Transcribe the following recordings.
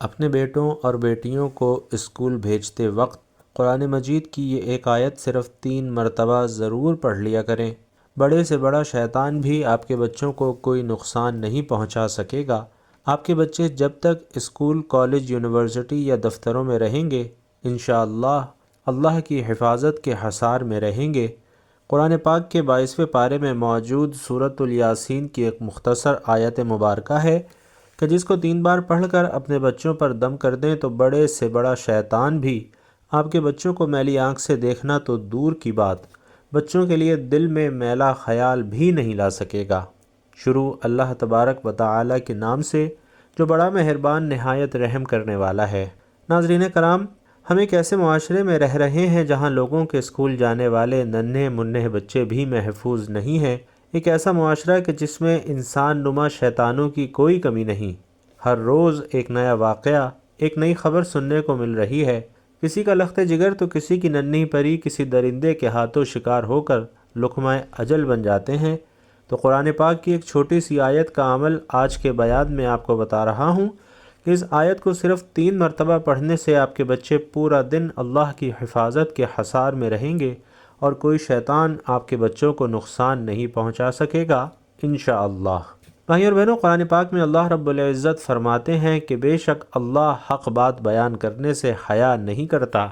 اپنے بیٹوں اور بیٹیوں کو اسکول بھیجتے وقت قرآن مجید کی یہ ایک آیت صرف 3 مرتبہ ضرور پڑھ لیا کریں۔ بڑے سے بڑا شیطان بھی آپ کے بچوں کو کوئی نقصان نہیں پہنچا سکے گا۔ آپ کے بچے جب تک اسکول، کالج، یونیورسٹی یا دفتروں میں رہیں گے، انشاءاللہ اللہ کی حفاظت کے حصار میں رہیں گے۔ قرآن پاک کے 22ویں پارے میں موجود سورۃ الیاسین کی ایک مختصر آیت مبارکہ ہے کہ جس کو 3 بار پڑھ کر اپنے بچوں پر دم کر دیں تو بڑے سے بڑا شیطان بھی آپ کے بچوں کو میلی آنکھ سے دیکھنا تو دور کی بات، بچوں کے لیے دل میں میلا خیال بھی نہیں لا سکے گا۔ شروع اللہ تبارک و تعالی کے نام سے جو بڑا مہربان نہایت رحم کرنے والا ہے۔ ناظرین کرام، ہم ایک ایسے معاشرے میں رہ رہے ہیں جہاں لوگوں کے اسکول جانے والے ننھے منھے بچے بھی محفوظ نہیں ہیں۔ ایک ایسا معاشرہ کہ جس میں انسان نما شیطانوں کی کوئی کمی نہیں۔ ہر روز ایک نیا واقعہ، ایک نئی خبر سننے کو مل رہی ہے۔ کسی کا لخت جگر تو کسی کی ننھی پری کسی درندے کے ہاتھوں شکار ہو کر لقمہ اجل بن جاتے ہیں۔ تو قرآن پاک کی ایک چھوٹی سی آیت کا عمل آج کے بیان میں آپ کو بتا رہا ہوں کہ اس آیت کو صرف 3 مرتبہ پڑھنے سے آپ کے بچے پورا دن اللہ کی حفاظت کے حصار میں رہیں گے اور کوئی شیطان آپ کے بچوں کو نقصان نہیں پہنچا سکے گا انشاءاللہ۔ بھائی اور بہنوں، قرآن پاک میں اللہ رب العزت فرماتے ہیں کہ بے شک اللہ حق بات بیان کرنے سے حیا نہیں کرتا۔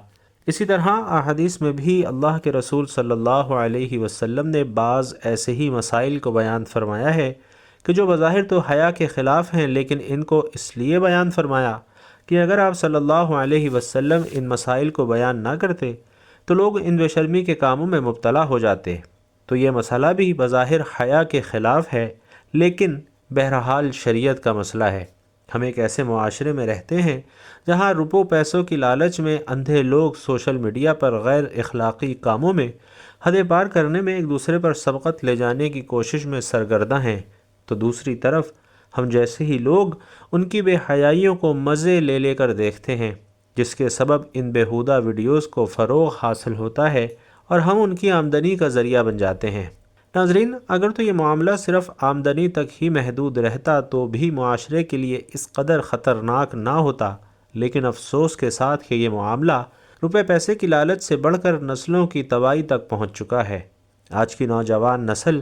اسی طرح احادیث میں بھی اللہ کے رسول صلی اللہ علیہ وسلم نے بعض ایسے ہی مسائل کو بیان فرمایا ہے کہ جو بظاہر تو حیا کے خلاف ہیں، لیکن ان کو اس لیے بیان فرمایا کہ اگر آپ صلی اللہ علیہ وسلم ان مسائل کو بیان نہ کرتے تو لوگ ان بے شرمی کے کاموں میں مبتلا ہو جاتے۔ تو یہ مسئلہ بھی بظاہر حیا کے خلاف ہے، لیکن بہرحال شریعت کا مسئلہ ہے۔ ہم ایک ایسے معاشرے میں رہتے ہیں جہاں روپوں پیسوں کی لالچ میں اندھے لوگ سوشل میڈیا پر غیر اخلاقی کاموں میں حدیں پار کرنے میں ایک دوسرے پر سبقت لے جانے کی کوشش میں سرگرداں ہیں، تو دوسری طرف ہم جیسے ہی لوگ ان کی بے حیائیوں کو مزے لے لے کر دیکھتے ہیں، جس کے سبب ان بیہودہ ویڈیوز کو فروغ حاصل ہوتا ہے اور ہم ان کی آمدنی کا ذریعہ بن جاتے ہیں۔ ناظرین، اگر تو یہ معاملہ صرف آمدنی تک ہی محدود رہتا تو بھی معاشرے کے لیے اس قدر خطرناک نہ ہوتا، لیکن افسوس کے ساتھ کہ یہ معاملہ روپے پیسے کی لالچ سے بڑھ کر نسلوں کی تباہی تک پہنچ چکا ہے۔ آج کی نوجوان نسل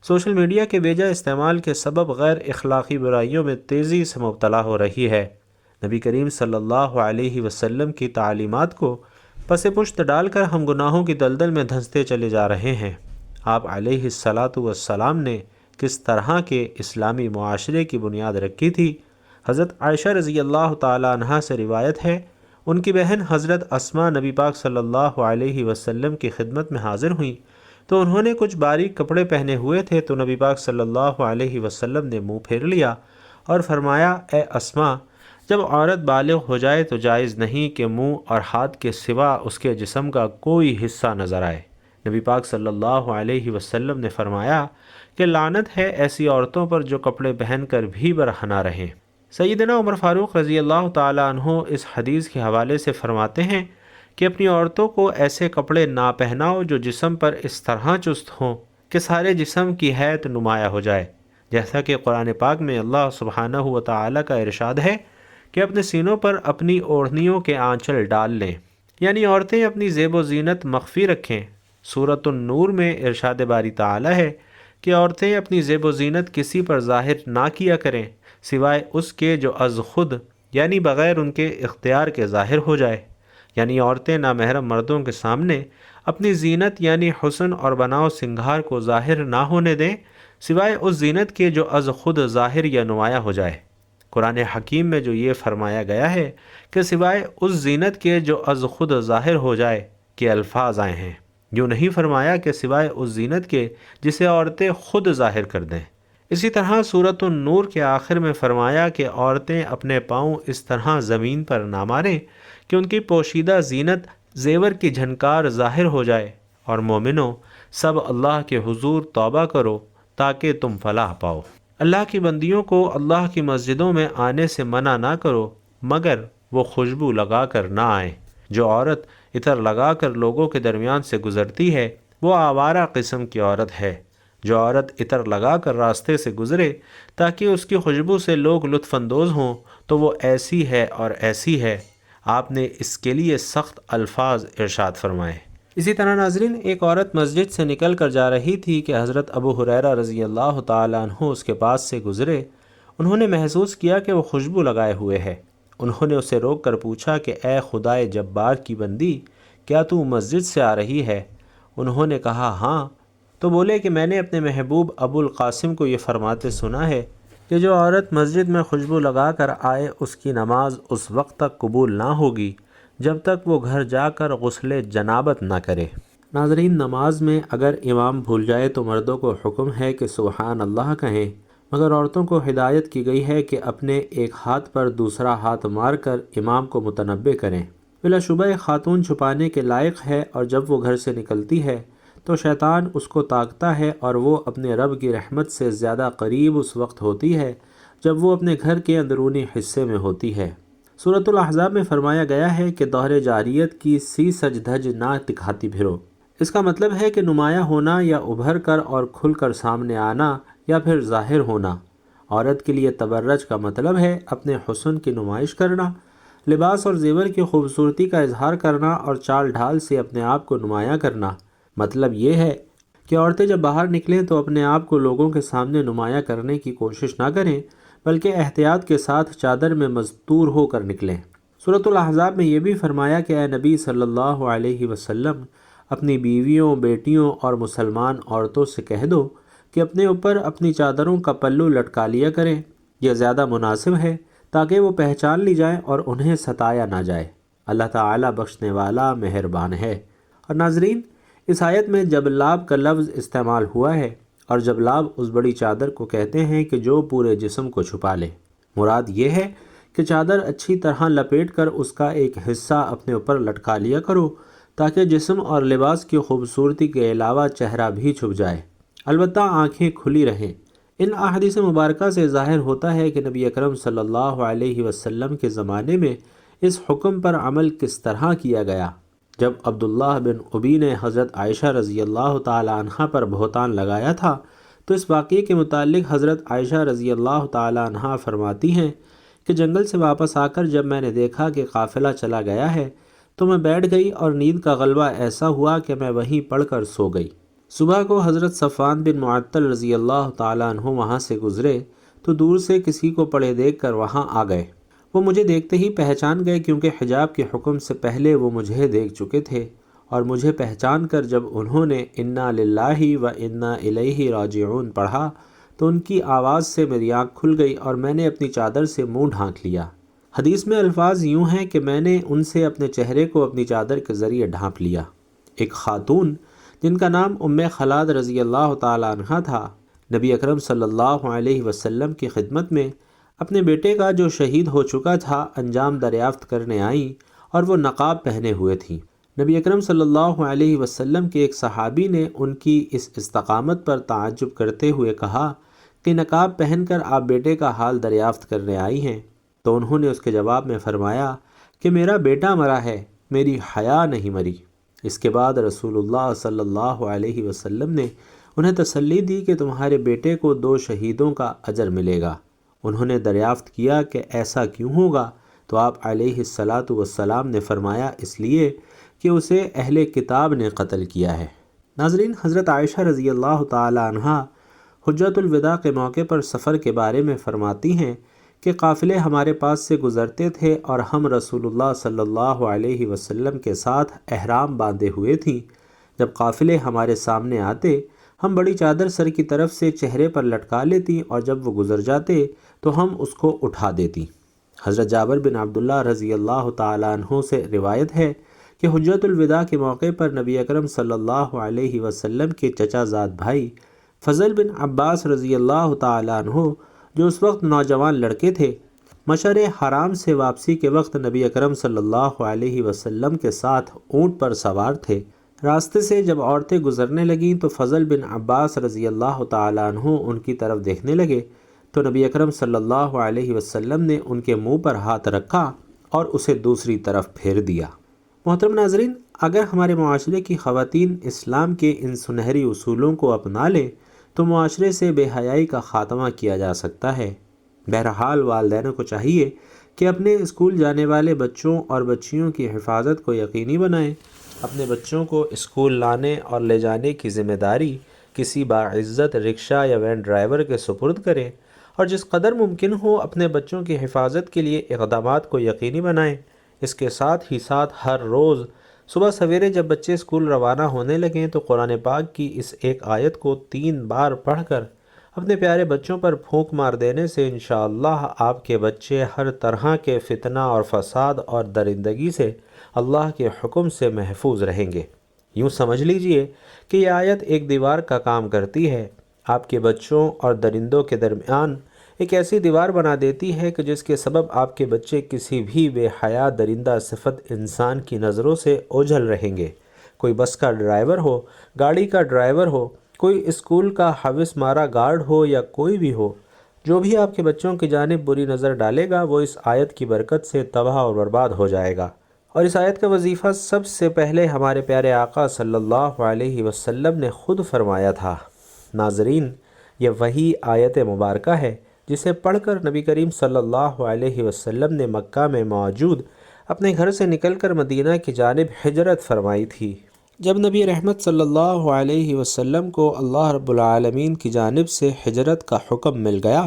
سوشل میڈیا کے بیجا استعمال کے سبب غیر اخلاقی برائیوں میں تیزی سے مبتلا ہو رہی ہے۔ نبی کریم صلی اللہ علیہ وسلم کی تعلیمات کو پس پشت ڈال کر ہم گناہوں کی دلدل میں دھنستے چلے جا رہے ہیں۔ آپ علیہ السلام نے کس طرح کے اسلامی معاشرے کی بنیاد رکھی تھی؟ حضرت عائشہ رضی اللہ تعالی عنہا سے روایت ہے، ان کی بہن حضرت اسماء نبی پاک صلی اللہ علیہ وسلم کی خدمت میں حاضر ہوئیں تو انہوں نے کچھ باریک کپڑے پہنے ہوئے تھے، تو نبی پاک صلی اللہ علیہ وسلم نے منہ پھیر لیا اور فرمایا، اے اسماء، جب عورت بالغ ہو جائے تو جائز نہیں کہ منہ اور ہاتھ کے سوا اس کے جسم کا کوئی حصہ نظر آئے۔ نبی پاک صلی اللہ علیہ وسلم نے فرمایا کہ لعنت ہے ایسی عورتوں پر جو کپڑے پہن کر بھی برہنہ رہیں۔ سیدنا عمر فاروق رضی اللہ تعالی عنہ اس حدیث کے حوالے سے فرماتے ہیں کہ اپنی عورتوں کو ایسے کپڑے نہ پہناؤ جو جسم پر اس طرح چست ہوں کہ سارے جسم کی حیت نمایاں ہو جائے، جیسا کہ قرآن پاک میں اللہ سبحانہ و تعالی کا ارشاد ہے کہ اپنے سینوں پر اپنی اوڑھنیوں کے آنچل ڈال لیں، یعنی عورتیں اپنی زیب و زینت مخفی رکھیں۔ سورۃ النور میں ارشاد باری تعالی ہے کہ عورتیں اپنی زیب و زینت کسی پر ظاہر نہ کیا کریں سوائے اس کے جو از خود یعنی بغیر ان کے اختیار کے ظاہر ہو جائے، یعنی عورتیں نامحرم مردوں کے سامنے اپنی زینت یعنی حسن اور بناؤ سنگھار کو ظاہر نہ ہونے دیں سوائے اس زینت کے جو از خود ظاہر یا نمایاں ہو جائے۔ قرآن حکیم میں جو یہ فرمایا گیا ہے کہ سوائے اس زینت کے جو از خود ظاہر ہو جائے کے الفاظ آئے ہیں، یوں نہیں فرمایا کہ سوائے اس زینت کے جسے عورتیں خود ظاہر کر دیں۔ اسی طرح سورۃ النور کے آخر میں فرمایا کہ عورتیں اپنے پاؤں اس طرح زمین پر نہ ماریں کہ ان کی پوشیدہ زینت زیور کی جھنکار ظاہر ہو جائے، اور مومنوں، سب اللہ کے حضور توبہ کرو تاکہ تم فلاح پاؤ۔ اللہ کی بندیوں کو اللہ کی مسجدوں میں آنے سے منع نہ کرو مگر وہ خوشبو لگا کر نہ آئیں۔ جو عورت عطر لگا کر لوگوں کے درمیان سے گزرتی ہے وہ آوارہ قسم کی عورت ہے۔ جو عورت عطر لگا کر راستے سے گزرے تاکہ اس کی خوشبو سے لوگ لطف اندوز ہوں تو وہ ایسی ہے اور ایسی ہے، آپ نے اس کے لیے سخت الفاظ ارشاد فرمائے۔ اسی طرح ناظرین، ایک عورت مسجد سے نکل کر جا رہی تھی کہ حضرت ابو ہریرہ رضی اللہ تعالیٰ عنہ اس کے پاس سے گزرے۔ انہوں نے محسوس کیا کہ وہ خوشبو لگائے ہوئے ہے۔ انہوں نے اسے روک کر پوچھا کہ اے خدائے جبار کی بندی، کیا تو مسجد سے آ رہی ہے؟ انہوں نے کہا ہاں۔ تو بولے کہ میں نے اپنے محبوب ابو القاسم کو یہ فرماتے سنا ہے کہ جو عورت مسجد میں خوشبو لگا کر آئے اس کی نماز اس وقت تک قبول نہ ہوگی جب تک وہ گھر جا کر غسل جنابت نہ کرے۔ ناظرین، نماز میں اگر امام بھول جائے تو مردوں کو حکم ہے کہ سبحان اللہ کہیں، مگر عورتوں کو ہدایت کی گئی ہے کہ اپنے ایک ہاتھ پر دوسرا ہاتھ مار کر امام کو متنبہ کریں۔ بلا شبہ خاتون چھپانے کے لائق ہے، اور جب وہ گھر سے نکلتی ہے تو شیطان اس کو طاقتا ہے، اور وہ اپنے رب کی رحمت سے زیادہ قریب اس وقت ہوتی ہے جب وہ اپنے گھر کے اندرونی حصے میں ہوتی ہے۔ سورۃ الاحزاب میں فرمایا گیا ہے کہ دہر جاریت کی سی سج دھج نہ دکھاتی پھرو۔ اس کا مطلب ہے کہ نمایاں ہونا یا ابھر کر اور کھل کر سامنے آنا یا پھر ظاہر ہونا۔ عورت کے لیے تبرج کا مطلب ہے اپنے حسن کی نمائش کرنا، لباس اور زیور کی خوبصورتی کا اظہار کرنا اور چال ڈھال سے اپنے آپ کو نمایاں کرنا۔ مطلب یہ ہے کہ عورتیں جب باہر نکلیں تو اپنے آپ کو لوگوں کے سامنے نمایاں کرنے کی کوشش نہ کریں، بلکہ احتیاط کے ساتھ چادر میں مستور ہو کر نکلیں۔ سورۃ الاحزاب میں یہ بھی فرمایا کہ اے نبی صلی اللہ علیہ وسلم، اپنی بیویوں، بیٹیوں اور مسلمان عورتوں سے کہہ دو کہ اپنے اوپر اپنی چادروں کا پلو لٹکا لیا کریں، یہ زیادہ مناسب ہے تاکہ وہ پہچان لی جائیں اور انہیں ستایا نہ جائے۔ اللہ تعالیٰ بخشنے والا مہربان ہے۔ اور ناظرین، اس آیت میں جبلاب کا لفظ استعمال ہوا ہے، اور جبلاب اس بڑی چادر کو کہتے ہیں کہ جو پورے جسم کو چھپا لے۔ مراد یہ ہے کہ چادر اچھی طرح لپیٹ کر اس کا ایک حصہ اپنے اوپر لٹکا لیا کرو تاکہ جسم اور لباس کی خوبصورتی کے علاوہ چہرہ بھی چھپ جائے، البتہ آنکھیں کھلی رہیں۔ ان احادیث مبارکہ سے ظاہر ہوتا ہے کہ نبی اکرم صلی اللہ علیہ وسلم کے زمانے میں اس حکم پر عمل کس طرح کیا گیا۔ جب عبداللہ بن ابی نے حضرت عائشہ رضی اللہ تعالی عنہ پر بہتان لگایا تھا تو اس واقعے کے متعلق حضرت عائشہ رضی اللہ تعالی عنہ فرماتی ہیں کہ جنگل سے واپس آ کر جب میں نے دیکھا کہ قافلہ چلا گیا ہے تو میں بیٹھ گئی اور نیند کا غلبہ ایسا ہوا کہ میں وہیں پڑھ کر سو گئی۔ صبح کو حضرت صفوان بن معطل رضی اللہ تعالیٰ عنہ وہاں سے گزرے تو دور سے کسی کو پڑے دیکھ کر وہاں آ گئے۔ وہ مجھے دیکھتے ہی پہچان گئے کیونکہ حجاب کے حکم سے پہلے وہ مجھے دیکھ چکے تھے، اور مجھے پہچان کر جب انہوں نے انا للہ و انا الیہ راجعون پڑھا تو ان کی آواز سے میری آنکھ کھل گئی اور میں نے اپنی چادر سے منہ ڈھانک لیا۔ حدیث میں الفاظ یوں ہیں کہ میں نے ان سے اپنے چہرے کو اپنی چادر کے ذریعے ڈھانپ لیا۔ ایک خاتون جن کا نام ام خلاد رضی اللہ تعالی عنہ تھا، نبی اکرم صلی اللہ علیہ وسلم کی خدمت میں اپنے بیٹے کا جو شہید ہو چکا تھا انجام دریافت کرنے آئیں، اور وہ نقاب پہنے ہوئے تھیں۔ نبی اکرم صلی اللہ علیہ وسلم کے ایک صحابی نے ان کی اس استقامت پر تعجب کرتے ہوئے کہا کہ نقاب پہن کر آپ بیٹے کا حال دریافت کرنے آئی ہیں؟ تو انہوں نے اس کے جواب میں فرمایا کہ میرا بیٹا مرا ہے، میری حیا نہیں مری۔ اس کے بعد رسول اللہ صلی اللہ علیہ وسلم نے انہیں تسلی دی کہ تمہارے بیٹے کو 2 شہیدوں کا اجر ملے گا۔ انہوں نے دریافت کیا کہ ایسا کیوں ہوگا؟ تو آپ علیہ الصلاۃ والسلام نے فرمایا اس لیے کہ اسے اہل کتاب نے قتل کیا ہے۔ ناظرین، حضرت عائشہ رضی اللہ تعالی عنہ حجۃ الوداع کے موقع پر سفر کے بارے میں فرماتی ہیں کہ قافلے ہمارے پاس سے گزرتے تھے اور ہم رسول اللہ صلی اللہ علیہ وسلم کے ساتھ احرام باندھے ہوئے تھیں۔ جب قافلے ہمارے سامنے آتے ہم بڑی چادر سر کی طرف سے چہرے پر لٹکا لیتی اور جب وہ گزر جاتے تو ہم اس کو اٹھا دیتی۔ حضرت جابر بن عبداللہ رضی اللہ تعالیٰ عنہ سے روایت ہے کہ حجۃ الوداع کے موقع پر نبی اکرم صلی اللہ علیہ وسلم کے چچا زاد بھائی فضل بن عباس رضی اللہ تعالیٰ عنہ، جو اس وقت نوجوان لڑکے تھے، مشعر حرام سے واپسی کے وقت نبی اکرم صلی اللہ علیہ وسلم کے ساتھ اونٹ پر سوار تھے۔ راستے سے جب عورتیں گزرنے لگیں تو فضل بن عباس رضی اللہ تعالیٰ عنہ ان کی طرف دیکھنے لگے تو نبی اکرم صلی اللہ علیہ وسلم نے ان کے منہ پر ہاتھ رکھا اور اسے دوسری طرف پھیر دیا۔ محترم ناظرین، اگر ہمارے معاشرے کی خواتین اسلام کے ان سنہری اصولوں کو اپنا لیں تو معاشرے سے بے حیائی کا خاتمہ کیا جا سکتا ہے۔ بہرحال والدین کو چاہیے کہ اپنے اسکول جانے والے بچوں اور بچیوں کی حفاظت کو یقینی بنائیں۔ اپنے بچوں کو اسکول لانے اور لے جانے کی ذمہ داری کسی باعزت رکشہ یا وین ڈرائیور کے سپرد کریں، اور جس قدر ممکن ہو اپنے بچوں کی حفاظت کے لیے اقدامات کو یقینی بنائیں۔ اس کے ساتھ ہی ساتھ ہر روز صبح سویرے جب بچے اسکول روانہ ہونے لگیں تو قرآن پاک کی اس ایک آیت کو 3 بار پڑھ کر اپنے پیارے بچوں پر پھونک مار دینے سے انشاءاللہ آپ کے بچے ہر طرح کے فتنہ اور فساد اور درندگی سے اللہ کے حکم سے محفوظ رہیں گے۔ یوں سمجھ لیجئے کہ یہ آیت ایک دیوار کا کام کرتی ہے، آپ کے بچوں اور درندوں کے درمیان ایک ایسی دیوار بنا دیتی ہے کہ جس کے سبب آپ کے بچے کسی بھی بے حیا درندہ صفت انسان کی نظروں سے اوجھل رہیں گے۔ کوئی بس کا ڈرائیور ہو، گاڑی کا ڈرائیور ہو، کوئی اسکول کا حوث مارا گارڈ ہو یا کوئی بھی ہو، جو بھی آپ کے بچوں کی جانب بری نظر ڈالے گا وہ اس آیت کی برکت سے تباہ اور برباد ہو جائے گا۔ اور اس آیت کا وظیفہ سب سے پہلے ہمارے پیارے آقا صلی اللہ علیہ وسلم نے خود فرمایا تھا۔ ناظرین، یہ وہی آیت مبارکہ ہے جسے پڑھ کر نبی کریم صلی اللہ علیہ وسلم نے مکہ میں موجود اپنے گھر سے نکل کر مدینہ کی جانب ہجرت فرمائی تھی۔ جب نبی رحمت صلی اللہ علیہ وسلم کو اللہ رب العالمین کی جانب سے ہجرت کا حکم مل گیا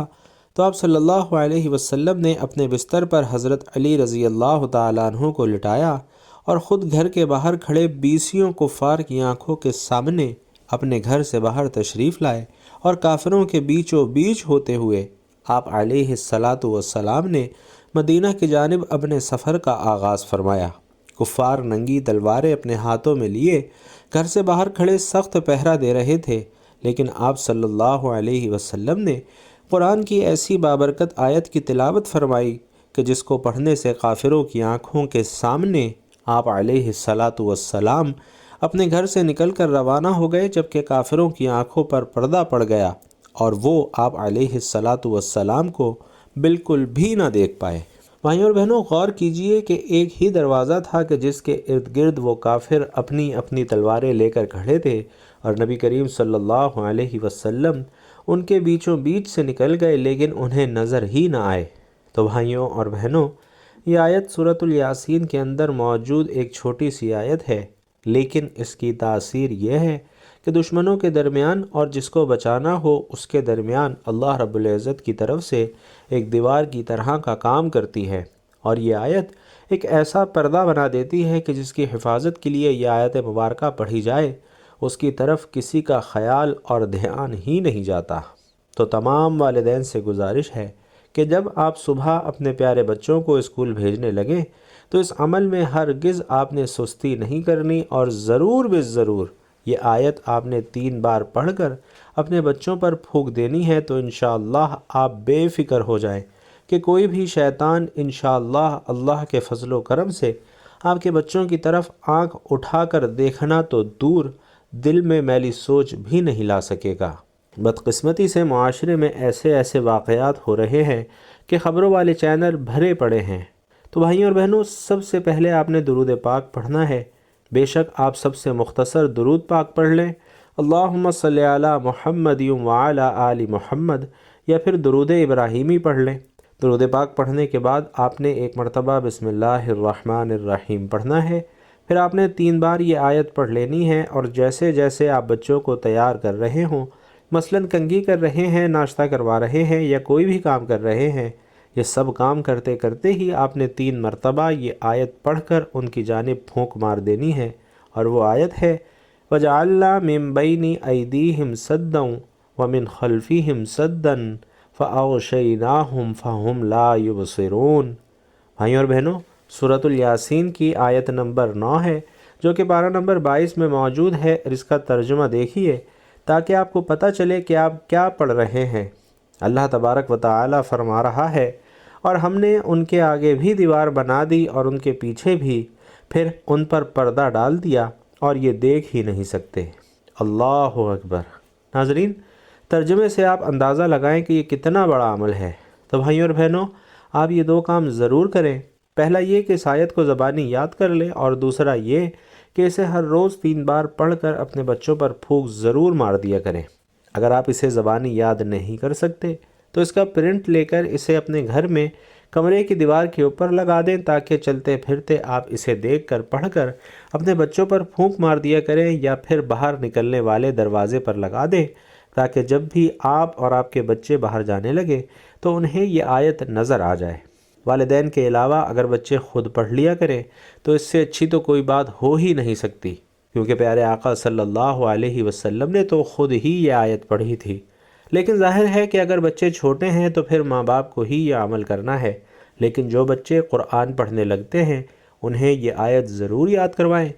تو آپ صلی اللہ علیہ وسلم نے اپنے بستر پر حضرت علی رضی اللہ تعالیٰ عنہ کو لٹایا اور خود گھر کے باہر کھڑے 20 کفار کی آنکھوں کے سامنے اپنے گھر سے باہر تشریف لائے، اور کافروں کے بیچوں بیچ ہوتے ہوئے آپ علیہ الصلاۃ والسلام نے مدینہ کی جانب اپنے سفر کا آغاز فرمایا۔ کفار ننگی تلواریں اپنے ہاتھوں میں لیے گھر سے باہر کھڑے سخت پہرا دے رہے تھے، لیکن آپ صلی اللہ علیہ وسلم نے قرآن کی ایسی بابرکت آیت کی تلاوت فرمائی کہ جس کو پڑھنے سے کافروں کی آنکھوں کے سامنے آپ علیہ الصلاۃ والسلام اپنے گھر سے نکل کر روانہ ہو گئے، جبکہ کافروں کی آنکھوں پر پردہ پڑ گیا اور وہ آپ علیہ الصلاۃ والسلام کو بالکل بھی نہ دیکھ پائے۔ بھائیوں اور بہنوں، غور کیجئے کہ ایک ہی دروازہ تھا کہ جس کے ارد گرد وہ کافر اپنی اپنی تلواریں لے کر کھڑے تھے، اور نبی کریم صلی اللہ علیہ وسلم ان کے بیچوں بیچ سے نکل گئے لیکن انہیں نظر ہی نہ آئے۔ تو بھائیوں اور بہنوں، یہ آیت سورۃ الیاسین کے اندر موجود ایک چھوٹی سی آیت ہے، لیکن اس کی تاثیر یہ ہے کہ دشمنوں کے درمیان اور جس کو بچانا ہو اس کے درمیان اللہ رب العزت کی طرف سے ایک دیوار کی طرح کا کام کرتی ہے، اور یہ آیت ایک ایسا پردہ بنا دیتی ہے کہ جس کی حفاظت کے لیے یہ آیت مبارکہ پڑھی جائے اس کی طرف کسی کا خیال اور دھیان ہی نہیں جاتا۔ تو تمام والدین سے گزارش ہے کہ جب آپ صبح اپنے پیارے بچوں کو اسکول بھیجنے لگیں تو اس عمل میں ہرگز آپ نے سستی نہیں کرنی، اور ضرور بالضرور یہ آیت آپ نے 3 بار پڑھ کر اپنے بچوں پر پھونک دینی ہے، تو انشاءاللہ آپ بے فکر ہو جائیں کہ کوئی بھی شیطان انشاءاللہ اللہ کے فضل و کرم سے آپ کے بچوں کی طرف آنکھ اٹھا کر دیکھنا تو دور، دل میں میلی سوچ بھی نہیں لا سکے گا۔ بدقسمتی سے معاشرے میں ایسے واقعات ہو رہے ہیں کہ خبروں والے چینل بھرے پڑے ہیں۔ تو بھائیوں اور بہنوں، سب سے پہلے آپ نے درود پاک پڑھنا ہے۔ بے شک آپ سب سے مختصر درود پاک پڑھ لیں، اللہم صلی علی محمد وعلی آل محمد، یا پھر درود ابراہیمی پڑھ لیں۔ درود پاک پڑھنے کے بعد آپ نے ایک مرتبہ بسم اللہ الرحمن الرحیم پڑھنا ہے، پھر آپ نے 3 بار یہ آیت پڑھ لینی ہے، اور جیسے جیسے آپ بچوں کو تیار کر رہے ہوں، مثلاً کنگھی کر رہے ہیں، ناشتہ کروا رہے ہیں، یا کوئی بھی کام کر رہے ہیں، یہ سب کام کرتے کرتے ہی آپ نے 3 مرتبہ یہ آیت پڑھ کر ان کی جانب پھونک مار دینی ہے، اور وہ آیت ہے وَجَعَلْنَا مِن بَيْنِ أَيْدِيهِمْ سَدًّا وَمِنْ خَلْفِهِمْ سَدًّا فَأَغْشَيْنَاهُمْ فَهُمْ لَا يُبْصِرُونَ۔ بھائیوں اور بہنوں، سورۃ الیاسین کی آیت نمبر 9 ہے، جو کہ پارہ نمبر 22 میں موجود ہے، اور اس کا ترجمہ دیکھیے تاکہ آپ کو پتہ چلے کہ آپ کیا پڑھ رہے ہیں۔ اللہ تبارک و تعالی فرما رہا ہے، اور ہم نے ان کے آگے بھی دیوار بنا دی اور ان کے پیچھے بھی، پھر ان پر پردہ ڈال دیا اور یہ دیکھ ہی نہیں سکتے۔ اللہ اکبر۔ ناظرین، ترجمے سے آپ اندازہ لگائیں کہ یہ کتنا بڑا عمل ہے۔ تو بھائیوں اور بہنوں، آپ یہ 2 کام ضرور کریں۔ پہلا یہ کہ اس آیت کو زبانی یاد کر لیں، اور دوسرا یہ کہ اسے ہر روز 3 بار پڑھ کر اپنے بچوں پر پھونک ضرور مار دیا کریں۔ اگر آپ اسے زبانی یاد نہیں کر سکتے تو اس کا پرنٹ لے کر اسے اپنے گھر میں کمرے کی دیوار کے اوپر لگا دیں تاکہ چلتے پھرتے آپ اسے دیکھ کر پڑھ کر اپنے بچوں پر پھونک مار دیا کریں، یا پھر باہر نکلنے والے دروازے پر لگا دیں تاکہ جب بھی آپ اور آپ کے بچے باہر جانے لگے تو انہیں یہ آیت نظر آ جائے۔ والدین کے علاوہ اگر بچے خود پڑھ لیا کریں تو اس سے اچھی تو کوئی بات ہو ہی نہیں سکتی، کیونکہ پیارے آقا صلی اللہ علیہ وسلم نے تو خود ہی یہ آیت پڑھی تھی۔ لیکن ظاہر ہے کہ اگر بچے چھوٹے ہیں تو پھر ماں باپ کو ہی یہ عمل کرنا ہے، لیکن جو بچے قرآن پڑھنے لگتے ہیں انہیں یہ آیت ضرور یاد کروائیں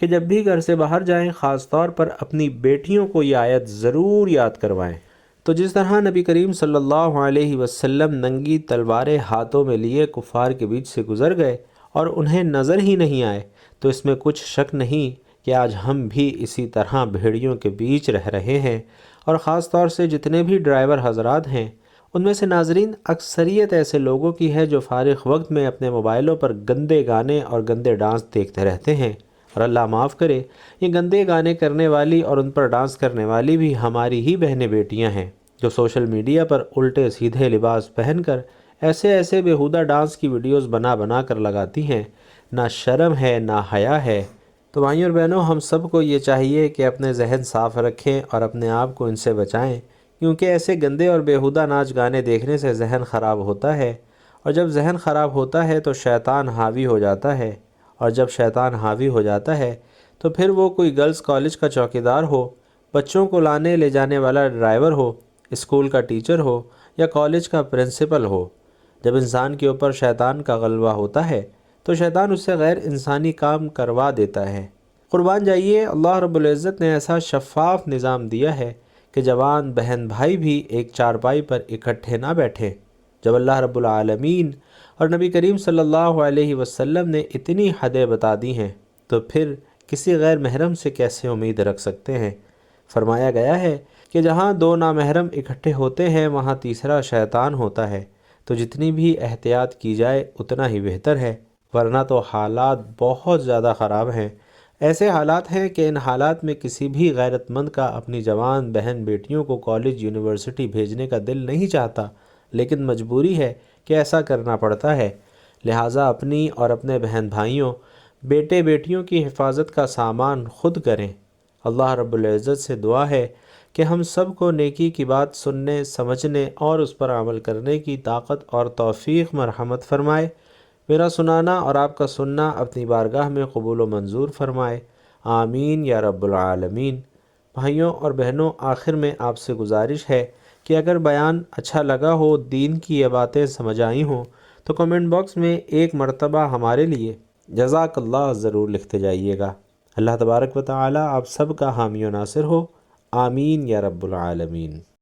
کہ جب بھی گھر سے باہر جائیں خاص طور پر اپنی بیٹیوں کو یہ آیت ضرور یاد کروائیں۔ تو جس طرح نبی کریم صلی اللہ علیہ وسلم ننگی تلواریں ہاتھوں میں لیے کفار کے بیچ سے گزر گئے اور انہیں نظر ہی نہیں آئے، تو اس میں کچھ شک نہیں کہ آج ہم بھی اسی طرح بھیڑیوں کے بیچ رہ رہے ہیں، اور خاص طور سے جتنے بھی ڈرائیور حضرات ہیں ان میں سے ناظرین اکثریت ایسے لوگوں کی ہے جو فارغ وقت میں اپنے موبائلوں پر گندے گانے اور گندے ڈانس دیکھتے رہتے ہیں، اور اللہ معاف کرے یہ گندے گانے کرنے والی اور ان پر ڈانس کرنے والی بھی ہماری ہی بہنیں بیٹیاں ہیں، جو سوشل میڈیا پر الٹے سیدھے لباس پہن کر ایسے بیہودہ ڈانس کی ویڈیوز بنا بنا کر لگاتی ہیں۔ نہ شرم ہے نہ حیا ہے۔ تو بھائیوں اور بہنوں، ہم سب کو یہ چاہیے کہ اپنے ذہن صاف رکھیں اور اپنے آپ کو ان سے بچائیں، کیونکہ ایسے گندے اور بیہودہ ناچ گانے دیکھنے سے ذہن خراب ہوتا ہے، اور جب ذہن خراب ہوتا ہے تو شیطان حاوی ہو جاتا ہے، اور جب شیطان حاوی ہو جاتا ہے تو پھر وہ کوئی گرلز کالج کا چوکیدار ہو، بچوں کو لانے لے جانے والا ڈرائیور ہو، اسکول کا ٹیچر ہو، یا کالج کا پرنسپل ہو، جب انسان کے اوپر شیطان کا غلبہ ہوتا ہے تو شیطان اس سے غیر انسانی کام کروا دیتا ہے۔ قربان جائیے، اللہ رب العزت نے ایسا شفاف نظام دیا ہے کہ جوان بہن بھائی بھی ایک چارپائی پر اکٹھے نہ بیٹھیں۔ جب اللہ رب العالمین اور نبی کریم صلی اللہ علیہ وسلم نے اتنی حدیں بتا دی ہیں تو پھر کسی غیر محرم سے کیسے امید رکھ سکتے ہیں؟ فرمایا گیا ہے کہ جہاں دو نامحرم اکٹھے ہوتے ہیں وہاں تیسرا شیطان ہوتا ہے، تو جتنی بھی احتیاط کی جائے اتنا ہی بہتر ہے، ورنہ تو حالات بہت زیادہ خراب ہیں۔ ایسے حالات ہیں کہ ان حالات میں کسی بھی غیرت مند کا اپنی جوان بہن بیٹیوں کو کالج یونیورسٹی بھیجنے کا دل نہیں چاہتا، لیکن مجبوری ہے کہ ایسا کرنا پڑتا ہے۔ لہٰذا اپنی اور اپنے بہن بھائیوں، بیٹے بیٹیوں کی حفاظت کا سامان خود کریں۔ اللہ رب العزت سے دعا ہے کہ ہم سب کو نیکی کی بات سننے، سمجھنے اور اس پر عمل کرنے کی طاقت اور توفیق مرحمت فرمائے۔ میرا سنانا اور آپ کا سننا اپنی بارگاہ میں قبول و منظور فرمائے، آمین یا رب العالمین۔ بھائیوں اور بہنوں، آخر میں آپ سے گزارش ہے کہ اگر بیان اچھا لگا ہو، دین کی یہ باتیں سمجھ آئی ہوں، تو کمنٹ باکس میں ایک مرتبہ ہمارے لیے جزاک اللہ ضرور لکھتے جائیے گا۔ اللہ تبارک و تعالی آپ سب کا حامی و ناصر ہو، آمین یا رب العالمین۔